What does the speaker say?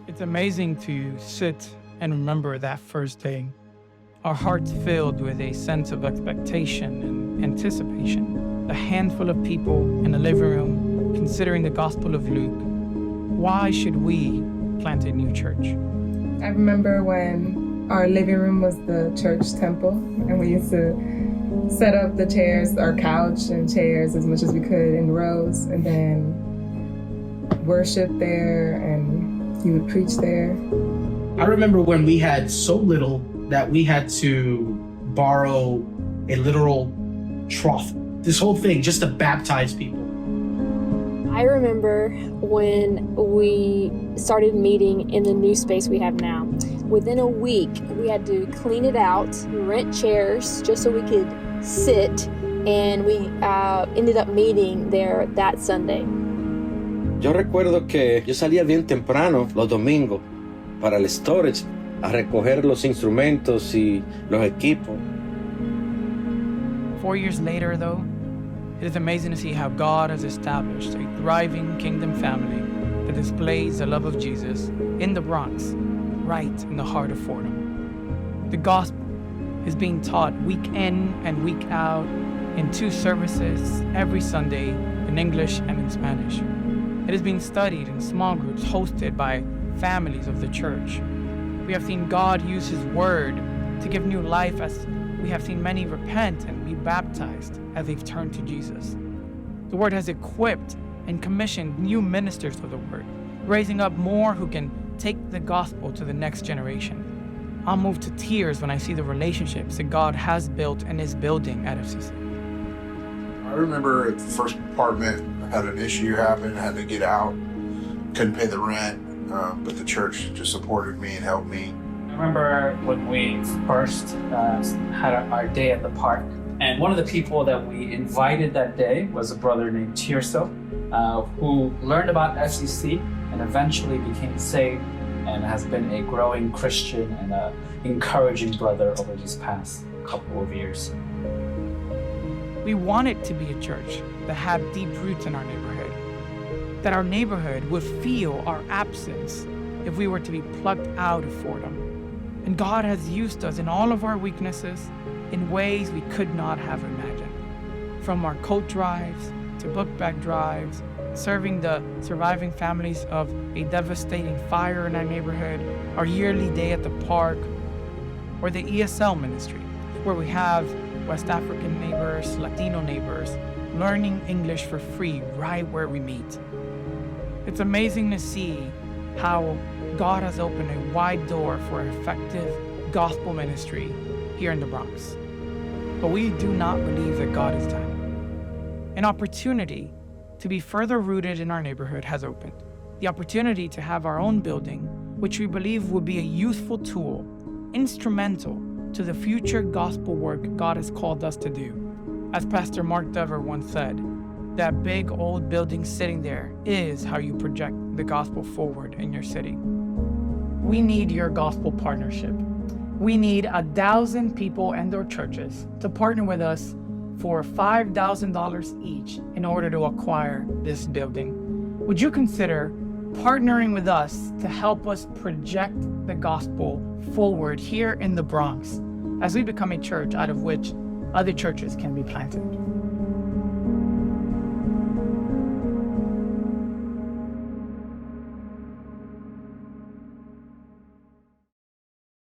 It's amazing to sit and remember that first day. Our hearts filled with a sense of expectation and anticipation. A handful of people in a living room considering the Gospel of Luke. Why should we plant a new church? I remember when our living room was the church temple, and we used to set up the chairs, our couch and chairs as much as we could in rows, and then worship there, and he would preach there. I remember when we had so little that we had to borrow a literal trough. This whole thing just to baptize people. I remember when we started meeting in the new space we have now. Within a week, we had to clean it out, rent chairs just so we could sit, and we ended up meeting there that Sunday. Yo recuerdo que yo salía bien temprano los domingos para el storage a recoger los instrumentos y los equipos. 4 years later, though, it is amazing to see how God has established a thriving kingdom family that displays the love of Jesus in the Bronx, right in the heart of Fordham. The gospel is being taught week in and week out in 2 services every Sunday in English and in Spanish. It is being studied in small groups hosted by families of the church. We have seen God use His word to give new life, as we have seen many repent and be baptized as they've turned to Jesus. The word has equipped and commissioned new ministers of the word, raising up more who can take the gospel to the next generation. I'm moved to tears when I see the relationships that God has built and is building at FCC. I remember at the first apartment, I had an issue happen, I had to get out, couldn't pay the rent, but the church just supported me and helped me. I remember when we first had our day at the park, and one of the people that we invited that day was a brother named Tirso, who learned about FCC and eventually became saved and has been a growing Christian and an encouraging brother over these past couple of years. We want it to be a church that had deep roots in our neighborhood, that our neighborhood would feel our absence if we were to be plucked out of Fordham. And God has used us in all of our weaknesses in ways we could not have imagined. From our coat drives to book bag drives, serving the surviving families of a devastating fire in our neighborhood, our yearly day at the park, or the ESL ministry, where we have West African neighbors, Latino neighbors, learning English for free right where we meet. It's amazing to see how God has opened a wide door for effective gospel ministry here in the Bronx. But we do not believe that God is done. An opportunity to be further rooted in our neighborhood has opened. The opportunity to have our own building, which we believe will be a useful tool, instrumental to the future gospel work God has called us to do. As Pastor Mark Dever once said, that big old building sitting there is how you project the gospel forward in your city. We need your gospel partnership. We need 1,000 people and their churches to partner with us for $5,000 each in order to acquire this building. Would you consider partnering with us to help us project the gospel forward here in the Bronx as we become a church out of which other churches can be planted?